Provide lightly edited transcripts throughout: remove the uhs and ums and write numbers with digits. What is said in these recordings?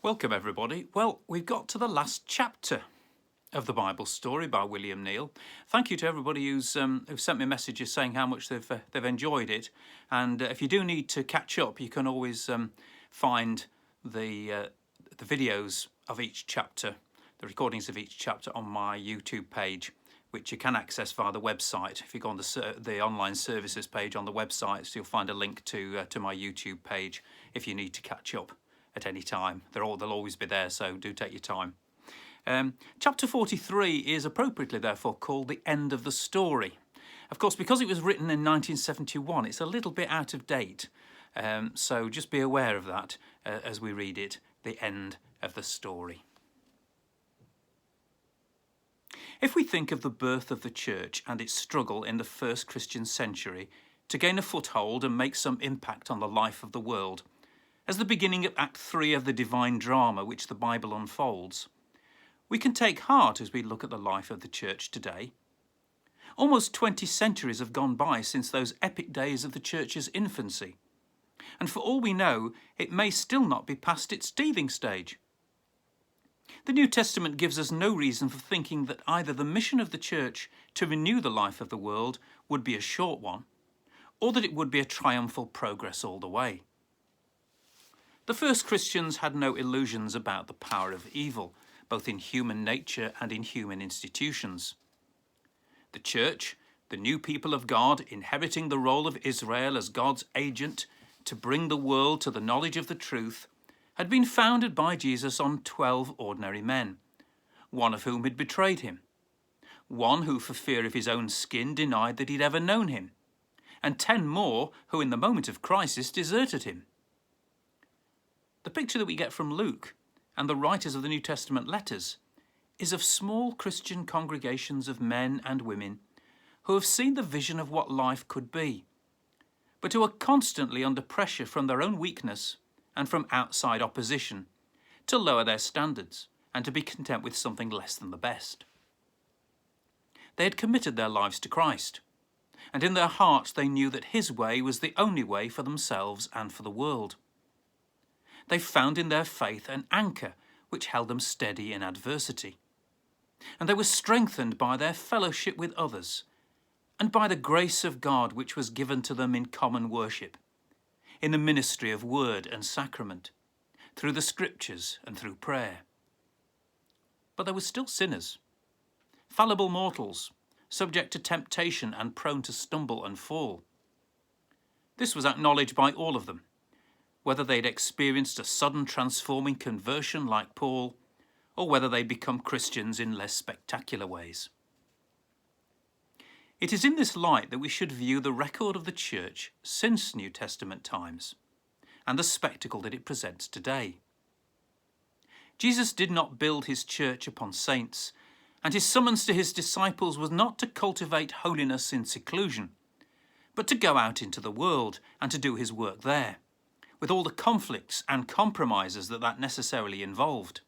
Welcome everybody. Well, we've got to the last chapter of the Bible story by William Neil. Thank you to everybody who've sent me messages saying how much they've enjoyed it. And if you do need to catch up, you can always find the videos of each chapter, the recordings of each chapter on my YouTube page, which you can access via the website. If you go on the online services page on the website, so you'll find a link to my YouTube page if you need to catch up at any time. They'll always be there, so do take your time. Chapter 43 is appropriately therefore called The End of the Story. Of course, because it was written in 1971, it's a little bit out of date. So just be aware of that as we read it, The End of the Story. If we think of the birth of the church and its struggle in the first Christian century to gain a foothold and make some impact on the life of the world, as the beginning of Act 3 of the divine drama which the Bible unfolds, we can take heart as we look at the life of the church today. Almost 20 centuries have gone by since those epic days of the church's infancy, and for all we know, it may still not be past its teething stage. The New Testament gives us no reason for thinking that either the mission of the church to renew the life of the world would be a short one, or that it would be a triumphal progress all the way. The first Christians had no illusions about the power of evil, both in human nature and in human institutions. The church, the new people of God, inheriting the role of Israel as God's agent to bring the world to the knowledge of the truth, had been founded by Jesus on 12 ordinary men, one of whom had betrayed him, one who for fear of his own skin denied that he'd ever known him, and 10 more who in the moment of crisis deserted him. The picture that we get from Luke and the writers of the New Testament letters is of small Christian congregations of men and women who have seen the vision of what life could be, but who are constantly under pressure from their own weakness and from outside opposition to lower their standards and to be content with something less than the best. They had committed their lives to Christ, and in their hearts they knew that his way was the only way for themselves and for the world. They found in their faith an anchor which held them steady in adversity. And they were strengthened by their fellowship with others and by the grace of God which was given to them in common worship, in the ministry of word and sacrament, through the scriptures and through prayer. But they were still sinners, fallible mortals, subject to temptation and prone to stumble and fall. This was acknowledged by all of them, whether they'd experienced a sudden transforming conversion like Paul, or whether they'd become Christians in less spectacular ways. It is in this light that we should view the record of the church since New Testament times, and the spectacle that it presents today. Jesus did not build his church upon saints, and his summons to his disciples was not to cultivate holiness in seclusion, but to go out into the world and to do his work there, with all the conflicts and compromises that necessarily involved.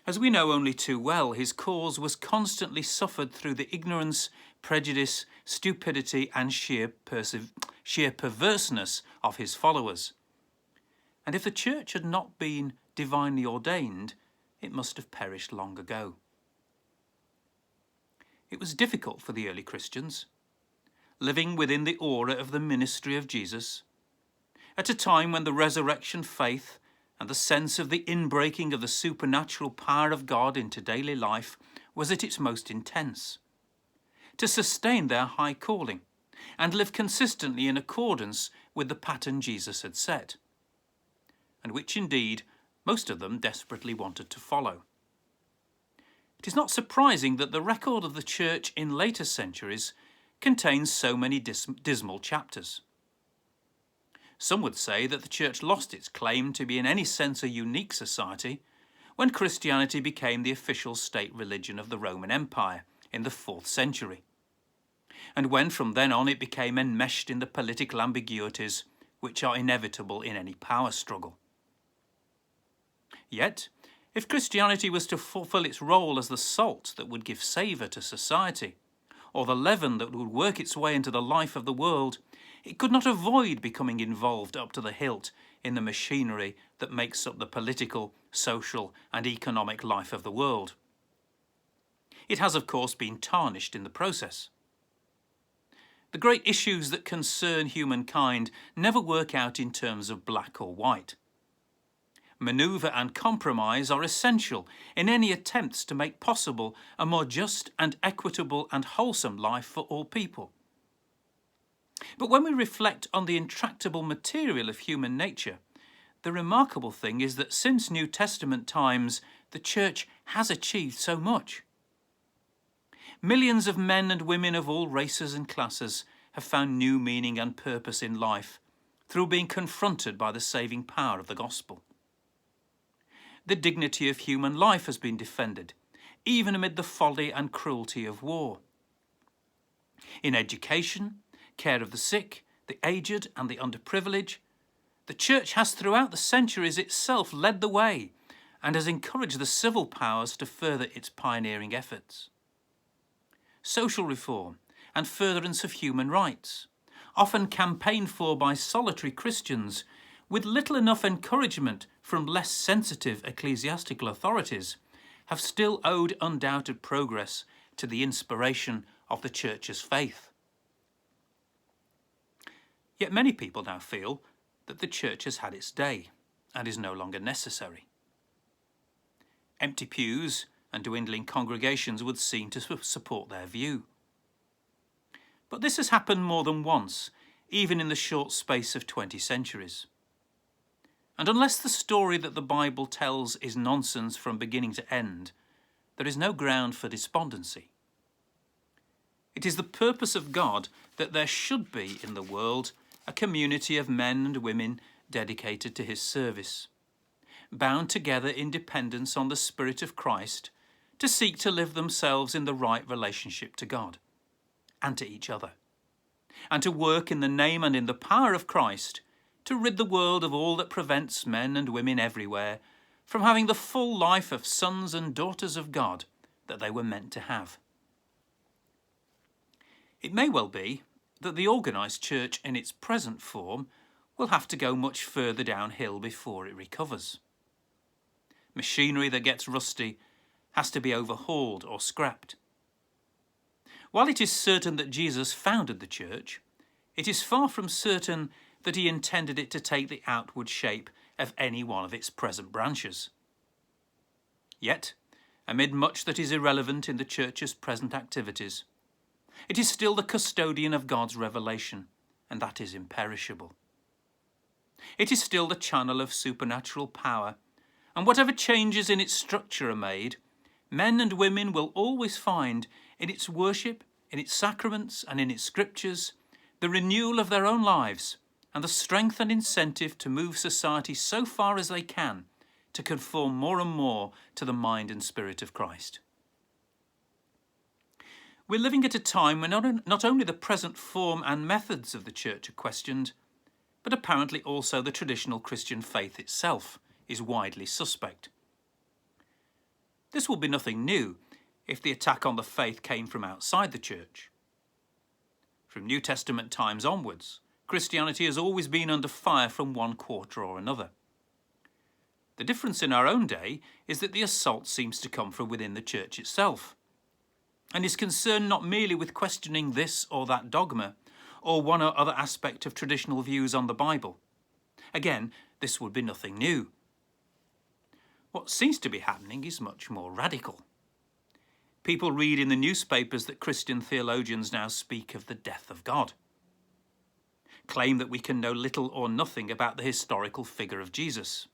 As we know only too well, his cause was constantly suffered through the ignorance, prejudice, stupidity and sheer perverseness of his followers. And if the church had not been divinely ordained, it must have perished long ago. It was difficult for the early Christians, living within the aura of the ministry of Jesus, at a time when the resurrection faith and the sense of the inbreaking of the supernatural power of God into daily life was at its most intense, to sustain their high calling and live consistently in accordance with the pattern Jesus had set, and which indeed most of them desperately wanted to follow. It is not surprising that the record of the church in later centuries contains so many dismal chapters. Some would say that the church lost its claim to be in any sense a unique society when Christianity became the official state religion of the Roman Empire in the 4th century, and when from then on it became enmeshed in the political ambiguities which are inevitable in any power struggle. Yet, if Christianity was to fulfill its role as the salt that would give savour to society, or the leaven that would work its way into the life of the world, it could not avoid becoming involved up to the hilt in the machinery that makes up the political, social and economic life of the world. It has, of course, been tarnished in the process. The great issues that concern humankind never work out in terms of black or white. Manoeuvre and compromise are essential in any attempts to make possible a more just and equitable and wholesome life for all people. But when we reflect on the intractable material of human nature, the remarkable thing is that since New Testament times, the Church has achieved so much. Millions of men and women of all races and classes have found new meaning and purpose in life through being confronted by the saving power of the gospel. The dignity of human life has been defended, even amid the folly and cruelty of war. In education, care of the sick, the aged and the underprivileged, the Church has throughout the centuries itself led the way and has encouraged the civil powers to further its pioneering efforts. Social reform and furtherance of human rights, often campaigned for by solitary Christians, with little enough encouragement from less sensitive ecclesiastical authorities, have still owed undoubted progress to the inspiration of the Church's faith. Yet many people now feel that the Church has had its day and is no longer necessary. Empty pews and dwindling congregations would seem to support their view. But this has happened more than once, even in the short space of 20 centuries. And unless the story that the Bible tells is nonsense from beginning to end, there is no ground for despondency. It is the purpose of God that there should be in the world a community of men and women dedicated to his service, bound together in dependence on the Spirit of Christ to seek to live themselves in the right relationship to God and to each other, and to work in the name and in the power of Christ to rid the world of all that prevents men and women everywhere from having the full life of sons and daughters of God that they were meant to have. It may well be that the organised church in its present form will have to go much further downhill before it recovers. Machinery that gets rusty has to be overhauled or scrapped. While it is certain that Jesus founded the church, it is far from certain that he intended it to take the outward shape of any one of its present branches. Yet, amid much that is irrelevant in the church's present activities, it is still the custodian of God's revelation, and that is imperishable. It is still the channel of supernatural power, and whatever changes in its structure are made, men and women will always find in its worship, in its sacraments, and in its scriptures the renewal of their own lives and the strength and incentive to move society so far as they can to conform more and more to the mind and spirit of Christ. We're living at a time when not only the present form and methods of the church are questioned, but apparently also the traditional Christian faith itself is widely suspect. This will be nothing new if the attack on the faith came from outside the church. From New Testament times onwards, Christianity has always been under fire from one quarter or another. The difference in our own day is that the assault seems to come from within the church itself, and is concerned not merely with questioning this or that dogma, or one or other aspect of traditional views on the Bible. Again, this would be nothing new. What seems to be happening is much more radical. People read in the newspapers that Christian theologians now speak of the death of God, claim that we can know little or nothing about the historical figure of Jesus,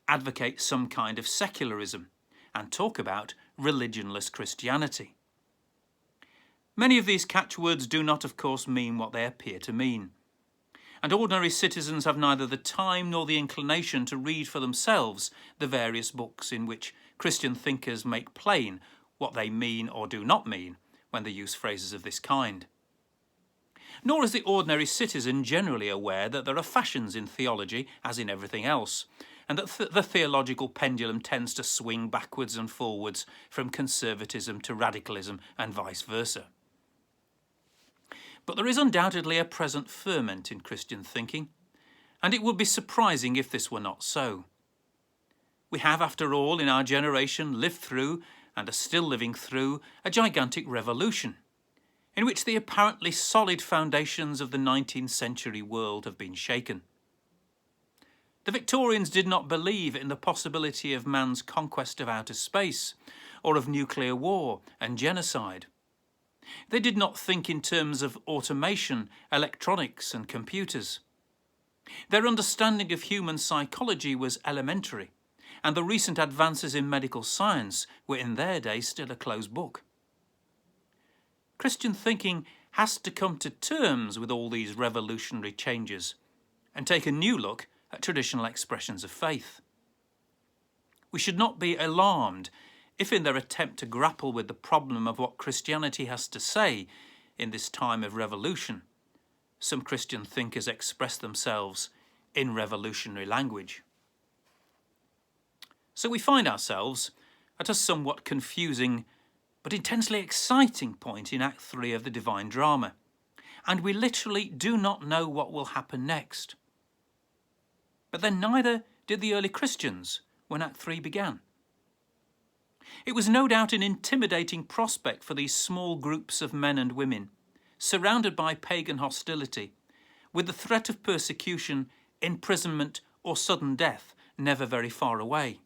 advocate some kind of secularism, and talk about religionless Christianity. Many of these catchwords do not, of course, mean what they appear to mean, and ordinary citizens have neither the time nor the inclination to read for themselves the various books in which Christian thinkers make plain what they mean or do not mean when they use phrases of this kind. Nor is the ordinary citizen generally aware that there are fashions in theology, as in everything else, and that the theological pendulum tends to swing backwards and forwards from conservatism to radicalism and vice versa. But there is undoubtedly a present ferment in Christian thinking, and it would be surprising if this were not so. We have, after all, in our generation lived through, and are still living through, a gigantic revolution, in which the apparently solid foundations of the 19th century world have been shaken. The Victorians did not believe in the possibility of man's conquest of outer space, or of nuclear war and genocide. They did not think in terms of automation, electronics and computers. Their understanding of human psychology was elementary, and the recent advances in medical science were in their day still a closed book. Christian thinking has to come to terms with all these revolutionary changes and take a new look at traditional expressions of faith. We should not be alarmed if, in their attempt to grapple with the problem of what Christianity has to say in this time of revolution, some Christian thinkers express themselves in revolutionary language. So we find ourselves at a somewhat confusing but intensely exciting point in Act 3 of the Divine Drama, and we literally do not know what will happen next. But then neither did the early Christians when Act 3 began. It was no doubt an intimidating prospect for these small groups of men and women, surrounded by pagan hostility, with the threat of persecution, imprisonment, or sudden death never very far away.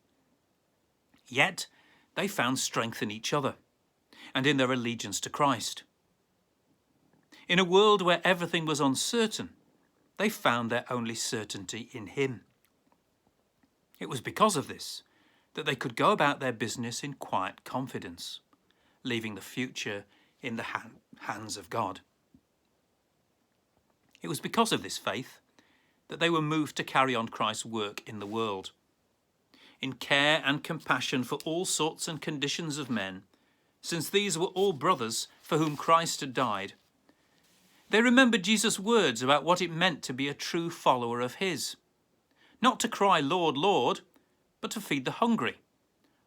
Yet they found strength in each other and in their allegiance to Christ. In a world where everything was uncertain, they found their only certainty in him. It was because of this that they could go about their business in quiet confidence, leaving the future in the hands of God. It was because of this faith that they were moved to carry on Christ's work in the world. In care and compassion for all sorts and conditions of men, since these were all brothers for whom Christ had died, they remembered Jesus' words about what it meant to be a true follower of his. Not to cry, "Lord, Lord," but to feed the hungry,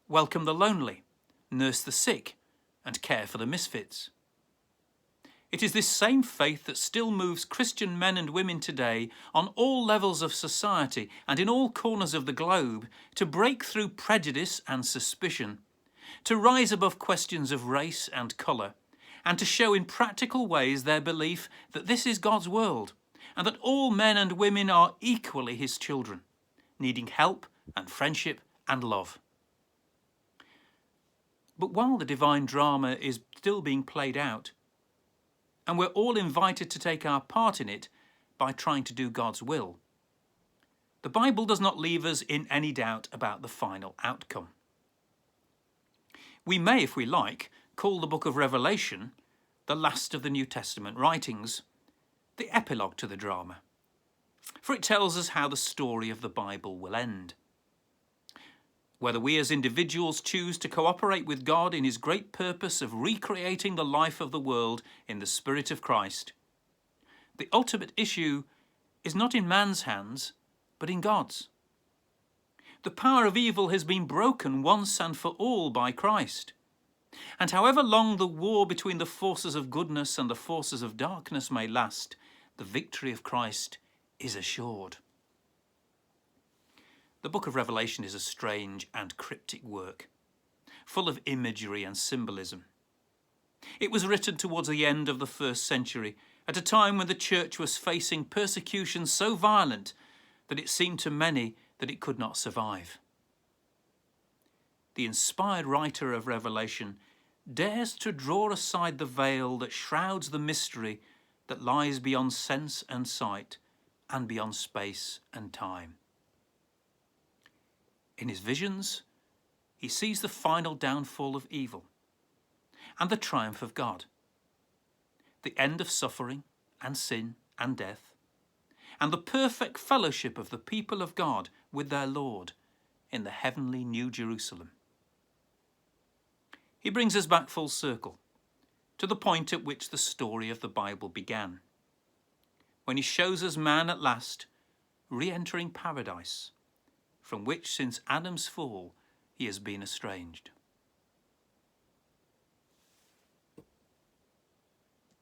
welcome the lonely, nurse the sick, and care for the misfits. It is this same faith that still moves Christian men and women today on all levels of society and in all corners of the globe to break through prejudice and suspicion, to rise above questions of race and colour, and to show in practical ways their belief that this is God's world and that all men and women are equally his children, needing help and friendship and love. But while the divine drama is still being played out, and we're all invited to take our part in it by trying to do God's will, the Bible does not leave us in any doubt about the final outcome. We may, if we like, call the book of Revelation, the last of the New Testament writings, the epilogue to the drama, for it tells us how the story of the Bible will end. Whether we as individuals choose to cooperate with God in his great purpose of recreating the life of the world in the Spirit of Christ, the ultimate issue is not in man's hands, but in God's. The power of evil has been broken once and for all by Christ. And however long the war between the forces of goodness and the forces of darkness may last, the victory of Christ is assured. The book of Revelation is a strange and cryptic work, full of imagery and symbolism. It was written towards the end of the 1st century, at a time when the church was facing persecution so violent that it seemed to many that it could not survive. The inspired writer of Revelation dares to draw aside the veil that shrouds the mystery that lies beyond sense and sight and beyond space and time. In his visions, he sees the final downfall of evil and the triumph of God, the end of suffering and sin and death, and the perfect fellowship of the people of God with their Lord in the heavenly New Jerusalem. He brings us back full circle to the point at which the story of the Bible began, when he shows us man at last re-entering paradise, from which since Adam's fall he has been estranged.